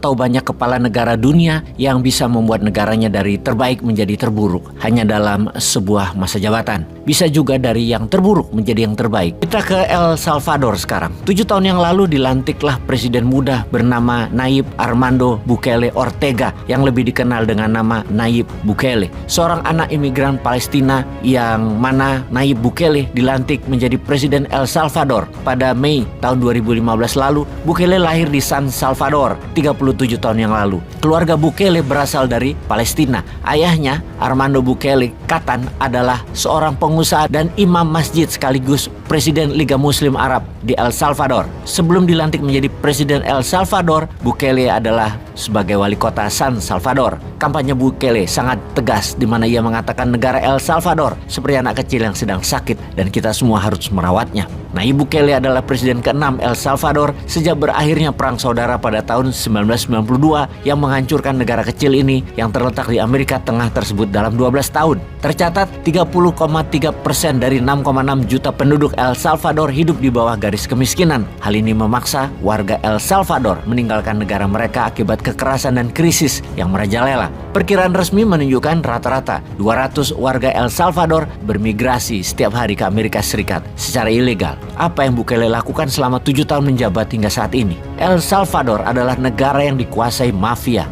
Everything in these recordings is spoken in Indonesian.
tahu banyak kepala negara dunia yang bisa membuat negaranya dari terbaik menjadi terburuk hanya dalam sebuah masa jabatan. Bisa juga dari yang terburuk menjadi yang terbaik. Kita ke El Salvador sekarang. 7 tahun yang lalu dilantiklah presiden muda bernama Nayib Armando Bukele Ortega yang lebih dikenal dengan nama Nayib Bukele. Seorang anak imigran Palestina yang mana Nayib Bukele dilantik menjadi presiden El Salvador pada Mei tahun 2015 lalu. Bukele lahir di San Salvador 37 tahun yang lalu. Keluarga Bukele berasal dari Palestina. Ayahnya, Armando Bukele Katan, adalah seorang pengusaha dan imam masjid sekaligus presiden Liga Muslim Arab di El Salvador. Sebelum dilantik menjadi presiden El Salvador, Bukele adalah sebagai wali kota San Salvador. Kampanye Bukele sangat tegas di mana ia mengatakan negara El Salvador seperti anak kecil yang sedang sakit dan kita semua harus merawatnya. Nayib Bukele adalah presiden ke-6 El Salvador sejak berakhirnya perang saudara pada tahun 1992 yang menghancurkan negara kecil ini yang terletak di Amerika Tengah tersebut dalam 12 tahun. Tercatat 30,3% dari 6,6 juta penduduk El Salvador hidup di bawah garis kemiskinan. Hal ini memaksa warga El Salvador meninggalkan negara mereka akibat kekerasan dan krisis yang merajalela. Perkiraan resmi menunjukkan rata-rata 200 warga El Salvador bermigrasi setiap hari ke Amerika Serikat secara ilegal. Apa yang Bukele lakukan selama 7 tahun menjabat hingga saat ini? El Salvador adalah negara yang dikuasai mafia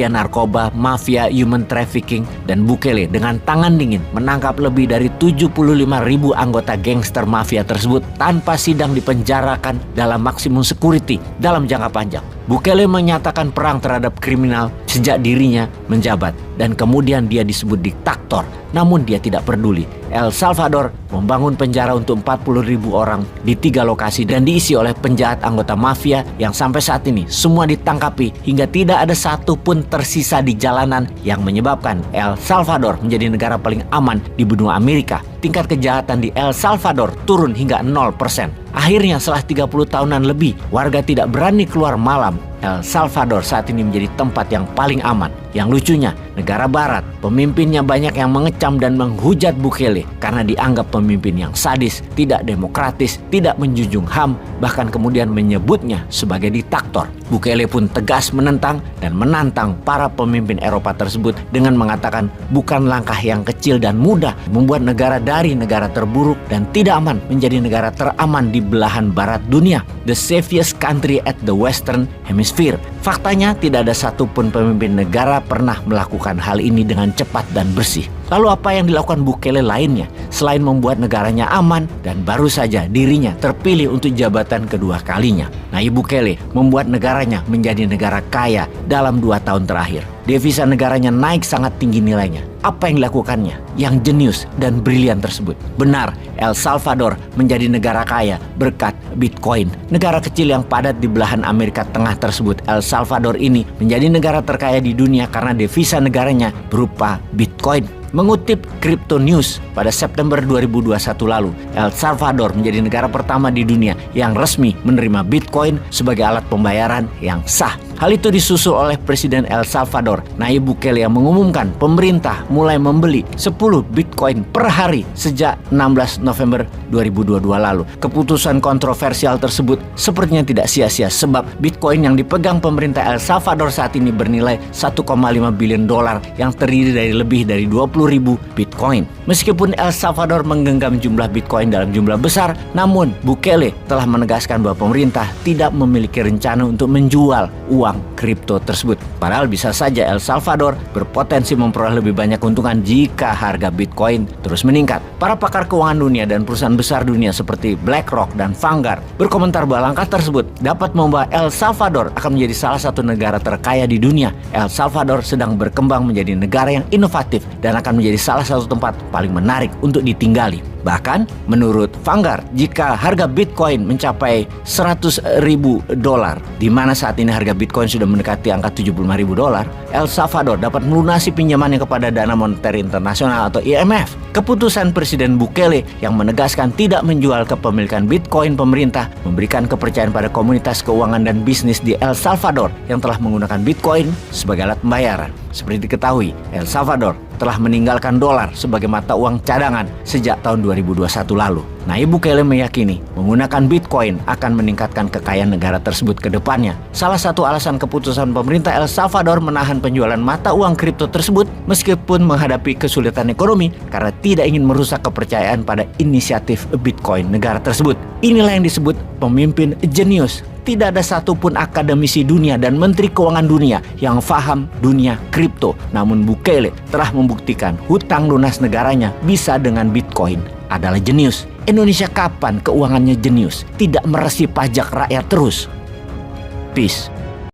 narkoba, mafia human trafficking, dan Bukele dengan tangan dingin menangkap lebih dari 75.000 anggota gangster mafia tersebut tanpa sidang, dipenjarakan dalam maksimum security dalam jangka panjang. Bukele menyatakan perang terhadap kriminal sejak dirinya menjabat dan kemudian dia disebut diktator. Namun dia tidak peduli. El Salvador membangun penjara untuk 40.000 orang di 3 lokasi dan diisi oleh penjahat anggota mafia yang sampai saat ini semua ditangkapi hingga tidak ada satu pun tersisa di jalanan yang menyebabkan El Salvador menjadi negara paling aman di benua Amerika. Tingkat kejahatan di El Salvador turun hingga 0%. Akhirnya setelah 30 tahunan lebih, warga tidak berani keluar malam. El Salvador saat ini menjadi tempat yang paling aman. Yang lucunya, negara barat, pemimpinnya banyak yang mengecam dan menghujat Bukele karena dianggap pemimpin yang sadis, tidak demokratis, tidak menjunjung HAM, bahkan kemudian menyebutnya sebagai diktator. Bukele pun tegas menentang dan menantang para pemimpin Eropa tersebut dengan mengatakan bukan langkah yang kecil dan mudah membuat negara dari negara terburuk dan tidak aman menjadi negara teraman di belahan barat dunia, the safest country at the western hemisphere. Faktanya tidak ada satupun pemimpin negara pernah melakukan hal ini dengan cepat dan bersih. Lalu apa yang dilakukan Bukele lainnya selain membuat negaranya aman dan baru saja dirinya terpilih untuk jabatan kedua kalinya? Nayib Bukele membuat negaranya menjadi negara kaya dalam 2 tahun terakhir. Devisa negaranya naik sangat tinggi nilainya. Apa yang dilakukannya yang jenius dan brilian tersebut? Benar, El Salvador menjadi negara kaya berkat Bitcoin. Negara kecil yang padat di belahan Amerika Tengah tersebut, El Salvador ini menjadi negara terkaya di dunia karena devisa negaranya berupa Bitcoin. Mengutip Crypto News pada September 2021 lalu, El Salvador menjadi negara pertama di dunia yang resmi menerima Bitcoin sebagai alat pembayaran yang sah. Hal itu disusul oleh Presiden El Salvador, Nayib Bukele, yang mengumumkan pemerintah mulai membeli 10 Bitcoin per hari sejak 16 November 2022 lalu. Keputusan kontroversial tersebut sepertinya tidak sia-sia sebab Bitcoin yang dipegang pemerintah El Salvador saat ini bernilai 1,5 bilion dolar yang terdiri dari lebih dari 20.000 Bitcoin. Meskipun El Salvador menggenggam jumlah Bitcoin dalam jumlah besar, namun Bukele telah menegaskan bahwa pemerintah tidak memiliki rencana untuk menjual uang kripto tersebut. Padahal bisa saja El Salvador berpotensi memperoleh lebih banyak keuntungan jika harga Bitcoin terus meningkat. Para pakar keuangan dunia dan perusahaan besar dunia seperti BlackRock dan Vanguard berkomentar bahwa langkah tersebut dapat membawa El Salvador akan menjadi salah satu negara terkaya di dunia. El Salvador sedang berkembang menjadi negara yang inovatif dan akan menjadi salah satu tempat paling menarik untuk ditinggali. Bahkan menurut Vanguard, jika harga Bitcoin mencapai 100.000 dolar, di mana saat ini harga Bitcoin sudah mendekati angka 75.000 dolar, El Salvador dapat melunasi pinjamannya kepada Dana Moneter Internasional atau IMF. Keputusan Presiden Bukele yang menegaskan tidak menjual kepemilikan Bitcoin pemerintah memberikan kepercayaan pada komunitas keuangan dan bisnis di El Salvador yang telah menggunakan Bitcoin sebagai alat pembayaran. Seperti diketahui, El Salvador telah meninggalkan dolar sebagai mata uang cadangan sejak tahun 2021 lalu. Nayib Bukele meyakini menggunakan Bitcoin akan meningkatkan kekayaan negara tersebut ke depannya. Salah satu alasan keputusan pemerintah El Salvador menahan penjualan mata uang kripto tersebut meskipun menghadapi kesulitan ekonomi karena tidak ingin merusak kepercayaan pada inisiatif Bitcoin negara tersebut. Inilah yang disebut pemimpin jenius. Tidak ada satupun akademisi dunia dan menteri keuangan dunia yang paham dunia kripto. Namun Bukele telah membuktikan hutang lunas negaranya bisa dengan Bitcoin. Adalah jenius. Indonesia kapan keuangannya jenius? Tidak meresi pajak rakyat terus. Peace.